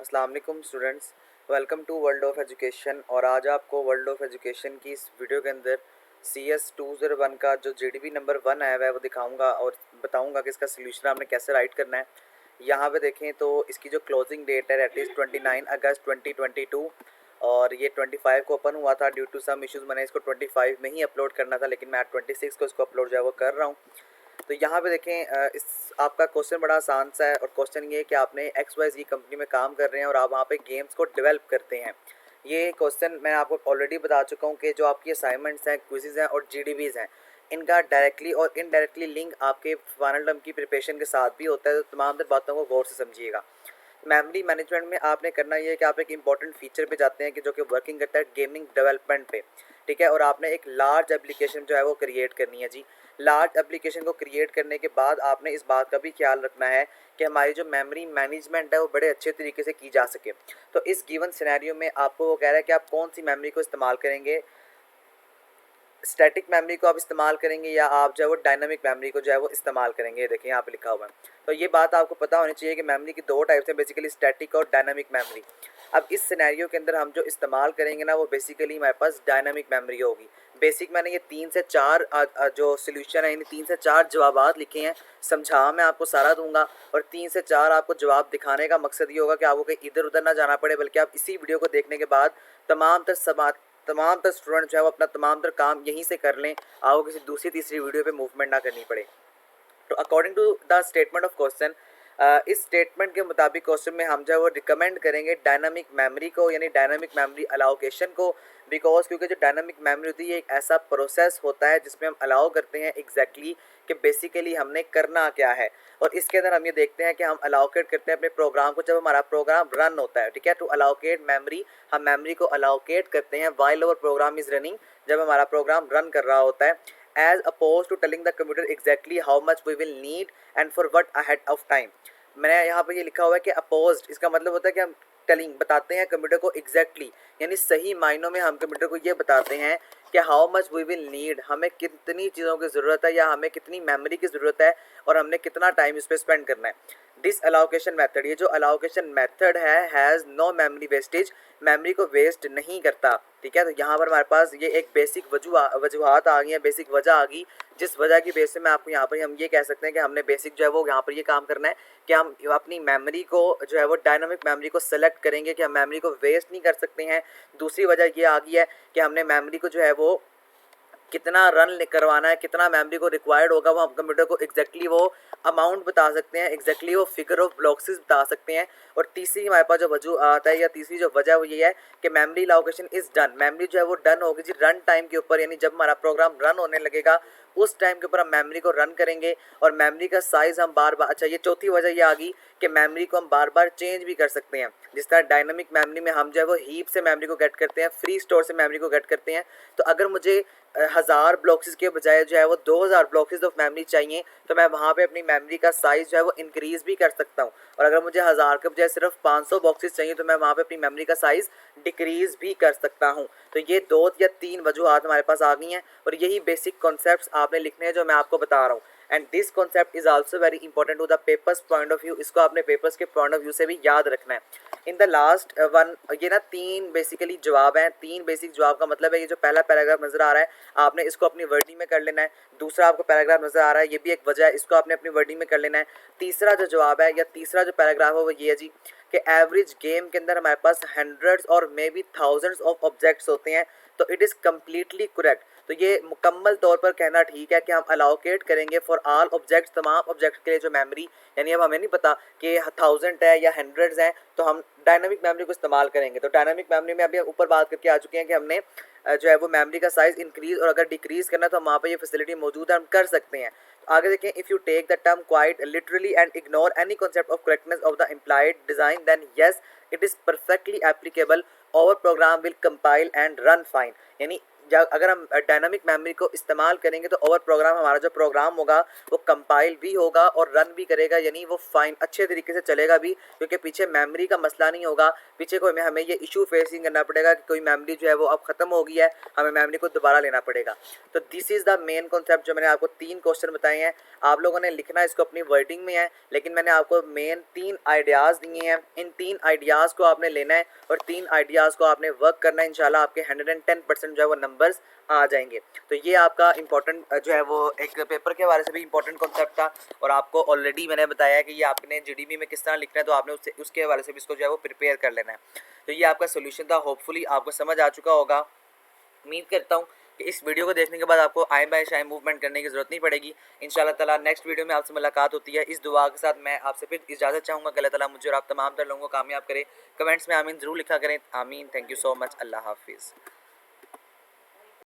अस्सलाम वालेकुम students, welcome to world of education. और आज आपको वर्ल्ड ऑफ एजुकेशन की इस वीडियो के अंदर CS 201 का जो GDP नंबर 1 आया हुआ है वो दिखाऊंगा और बताऊंगा कि इसका सोल्यूशन आपने कैसे राइट करना है। यहाँ पे देखें तो इसकी जो क्लोजिंग डेट है दैट इज़ 29 अगस्त 2022 और ये 25 को ओपन हुआ था। ड्यू टू सम इश्यूज़ मैंने इसको 25 में ही अपलोड करना था, लेकिन मैं 26 को इसको अपलोड जो है वो कर रहा हूँ। तो यहाँ पे देखें इस आपका क्वेश्चन बड़ा आसान सा है और क्वेश्चन ये है कि आपने XYZ कंपनी में काम कर रहे हैं और आप वहाँ पे गेम्स को डेवलप करते हैं। ये क्वेश्चन मैं आपको ऑलरेडी बता चुका हूँ कि जो आपकी असाइनमेंट्स हैं, क्विज़ेज़ हैं और GDBs हैं, इनका डायरेक्टली और इनडायरेक्टली लिंक आपके फाइनल टर्म की प्रिपरेशन के साथ भी होता है। तो तमाम तर बातों को गौर से समझिएगा। मेमोरी मैनेजमेंट में आपने करना ये है कि आप एक इंपॉर्टेंट फीचर पे जाते हैं कि जो कि वर्किंग करता है गेमिंग डेवलपमेंट पे, ठीक है। और आपने एक लार्ज एप्लीकेशन जो है वो क्रिएट करनी है जी। लार्ज एप्लीकेशन को क्रिएट करने के बाद आपने इस बात का भी ख्याल रखना है कि हमारी जो मेमोरी मैनेजमेंट है वो बड़े अच्छे तरीके से की जा सके। तो इस गिवन सिनेरियो में आपको वो कह रहा है कि आप कौन सी मेमोरी को इस्तेमाल करेंगे, स्टैटिक मेमोरी को आप इस्तेमाल करेंगे या आप जो है वो डायनामिक मेमोरी को जो है वो इस्तेमाल करेंगे। देखिए यहाँ पे लिखा हुआ है। तो ये बात आपको पता होनी चाहिए कि मेमोरी की दो टाइप्स हैं, बेसिकली स्टैटिक और डायनामिक मेमोरी। अब इस सिनेरियो के अंदर हम जो इस्तेमाल करेंगे ना वो बेसिकली हमारे पास डायनामिक मेमोरी होगी। बेसिक मैंने ये 3 से 4 जो सोल्यूशन है इन 3 से 4 जवाबात लिखे हैं। समझा मैं आपको सारा दूंगा और 3 से 4 आपको जवाब दिखाने का मकसद ये होगा कि आपको कहीं इधर उधर ना जाना पड़े, बल्कि आप इसी वीडियो को देखने के बाद तमाम तर स्टूडेंट जो है वो अपना तमाम तर काम यहीं से कर लें, आपको किसी दूसरी तीसरी वीडियो पे मूवमेंट ना करनी पड़े। तो according to the statement of question, इस स्टेटमेंट के मुताबिक क्वेश्चन में हम जो है वो रिकमेंड करेंगे डायनामिक मेमोरी को, यानी डायनामिक मेमोरी अलाउकेशन को। बिकॉज क्योंकि जो डायनामिक मेमोरी होती है एक ऐसा प्रोसेस होता है जिसमें हम अलाउ करते हैं एग्जैक्टली कि बेसिकली हमने करना क्या है। और इसके अंदर हम ये देखते हैं कि हम अलाउकेट करते हैं अपने प्रोग्राम को जब हमारा प्रोग्राम रन होता है, ठीक है। टू अलाउकेट मेमोरी, हम मेमोरी को अलाउकेट करते हैं while our program is running, जब हमारा प्रोग्राम रन कर रहा होता है, as opposed to telling the computer exactly how much we will need and for what ahead of time। मैंने यहाँ पे ये लिखा हुआ है कि opposed, इसका मतलब होता है कि हम टेलिंग बताते हैं कंप्यूटर को एग्जैक्टली यानी सही मायनों में हम कंप्यूटर को ये बताते हैं कि how much we will need, हमें कितनी चीज़ों की ज़रूरत है या हमें कितनी मेमोरी की ज़रूरत है और हमने कितना टाइम इस पर स्पेंड करना है। दिस अलाउकेशन मेथड, ये जो अलाउकेशन मेथड है has no memory wastage, memory को वेस्ट नहीं करता, ठीक है। तो यहाँ पर हमारे पास ये एक बेसिक वजूहत आ गई है, बेसिक वजह आ गई, जिस वजह की बेस से मैं आपको यहाँ पर हम ये कह सकते हैं कि हमने बेसिक जो है वो यहाँ पर ये काम करना है कि हम अपनी मेमोरी को जो है वो डायनामिक मेमोरी को सेलेक्ट करेंगे कि हम मेमोरी को वेस्ट नहीं कर सकते हैं। दूसरी वजह ये आ गई है कि हमने मेमोरी को जो है वो कितना रन करवाना है, कितना मेमोरी को रिक्वायर्ड होगा, वो हम कंप्यूटर को एग्जैक्टली वो अमाउंट बता सकते हैं, एग्जैक्टली वो फिगर ऑफ ब्लॉक्स बता सकते हैं। और तीसरी हमारे पास जो वजह आता है या तीसरी जो वजह वो ये है कि memory location is done, memory जो है वो डन होगी जी रन टाइम के ऊपर, यानी जब हमारा प्रोग्राम रन होने लगेगा उस टाइम के ऊपर हम मेमोरी को रन करेंगे और मेमोरी का साइज़ हम बार बार, अच्छा ये चौथी वजह ये आ गई कि मेमोरी को हम बार बार चेंज भी कर सकते हैं। जिस तरह डायनामिक मेमोरी में हम जो है वो हीप से मेमोरी को गेट करते हैं, फ्री स्टोर से मेमोरी को गेट करते हैं। तो अगर मुझे 1000 ब्लॉक्स के बजाय जो है वो 2000 ब्लॉक्स ऑफ मेमोरी चाहिए तो मैं वहाँ पे अपनी मेमोरी का साइज़ जो है वो इंक्रीज़ भी कर सकता हूँ। और अगर मुझे 1000 के बजाय सिर्फ 500 बॉक्सेस चाहिए तो मैं वहाँ पे अपनी मेमोरी का साइज़ डिक्रीज़ भी कर सकता हूँ। तो ये 2 या 3 वजूहत हमारे पास आ गई हैं और यही बेसिक कॉन्सेप्ट्स आपने लिखने हैं जो मैं आपको बता रहा हूँ। And this concept is also very important to the papers point of view, इसको आपने पेपर्स के पॉइंट ऑफ व्यू से भी याद रखना है। इन द लास्ट वन, ये ना 3 बेसिकली जवाब हैं, 3 बेसिक जवाब का मतलब है ये जो पहला पैराग्राफ नज़र आ रहा है आपने इसको अपनी वर्डिंग में कर लेना है। दूसरा आपको पैराग्राफ नज़र आ रहा है, ये भी एक वजह है, इसको आपने अपनी वर्डिंग में कर लेना है। तीसरा जो जवाब है या तीसरा जो पैराग्राफ है वो ये है जी कि एवरेज गेम के अंदर हमारे पास हंड्रेड्स और may be thousands of objects होते हैं, तो इट इज़ कम्प्लीटली करेक्ट। तो ये मुकम्मल तौर पर कहना ठीक है कि हम अलाउकेट करेंगे फॉर ऑल ऑब्जेक्ट्स, तमाम ऑब्जेक्ट के लिए जो मेमोरी, यानी अब हमें नहीं पता कि 1000 है या हंड्रेड्स हैं तो हम डायनामिक मेमोरी को इस्तेमाल करेंगे। तो डायनामिक मेमोरी में अभी ऊपर बात करके आ चुके हैं कि हमने जो है वो मेमोरी का साइज़ इंक्रीज़ और अगर डिक्रीज़ करना है तो हम वहाँ पर ये फैसिलिटी मौजूद है, हम कर सकते हैं। आगे देखें, if you take the term quite literally and ignore any concept of correctness of the implied design then yes it is perfectly applicable, our program will compile and run fine. यानी अगर हम डायनामिक मेमोरी को इस्तेमाल करेंगे तो over programme हमारा जो programme होगा वो कंपाइल भी होगा और रन भी करेगा, यानी वो फाइन अच्छे तरीके से चलेगा भी, क्योंकि पीछे मेमोरी का मसला नहीं होगा। पीछे को हमें ये इशू फेसिंग करना पड़ेगा कि कोई मेमोरी जो है वो अब ख़त्म हो गई है, हमें मेमोरी को दोबारा लेना पड़ेगा। तो this is the main concept जो मैंने आपको 3 क्वेश्चन बताए हैं। आप लोगों ने लिखना इसको अपनी वर्डिंग में है, लेकिन मैंने आपको मेन 3 आइडियाज़ दिए हैं। इन 3 आइडियाज़ को आपने लेना है और 3 आइडियाज़ को आपने वर्क करना है। इंशाल्लाह आपके 110% जो है वो नंबर्स आ जाएंगे। तो ये आपका इंपॉर्टेंट जो है वो एक पेपर के हवाले से भी इंपॉर्टेंट कॉन्सेप्ट था, और आपको ऑलरेडी मैंने बताया है कि ये आपने जीडीबी में किस तरह लिखना है, तो आपने उसके हवाले से भी इसको जो है वो प्रिपेयर कर लेना है। तो ये आपका सोल्यूशन था, होपफुली आपको समझ आ चुका होगा। उम्मीद करता हूँ कि इस वीडियो को देखने के बाद आपको आए बाय शाए मूवमेंट करने की ज़रूरत नहीं पड़ेगी। इंशाल्लाह ताला नेक्स्ट वीडियो में आपसे मुलाकात होती है। इस दुआ के साथ मैं आपसे फिर इजाज़त चाहूँगा कि अल्लाह ताला मुझे और आप तमाम तर लोगों को कामयाब करे। कमेंट्स में आमीन ज़रूर लिखा करें। आमीन। Thank you so much. अल्लाह हाफिज़।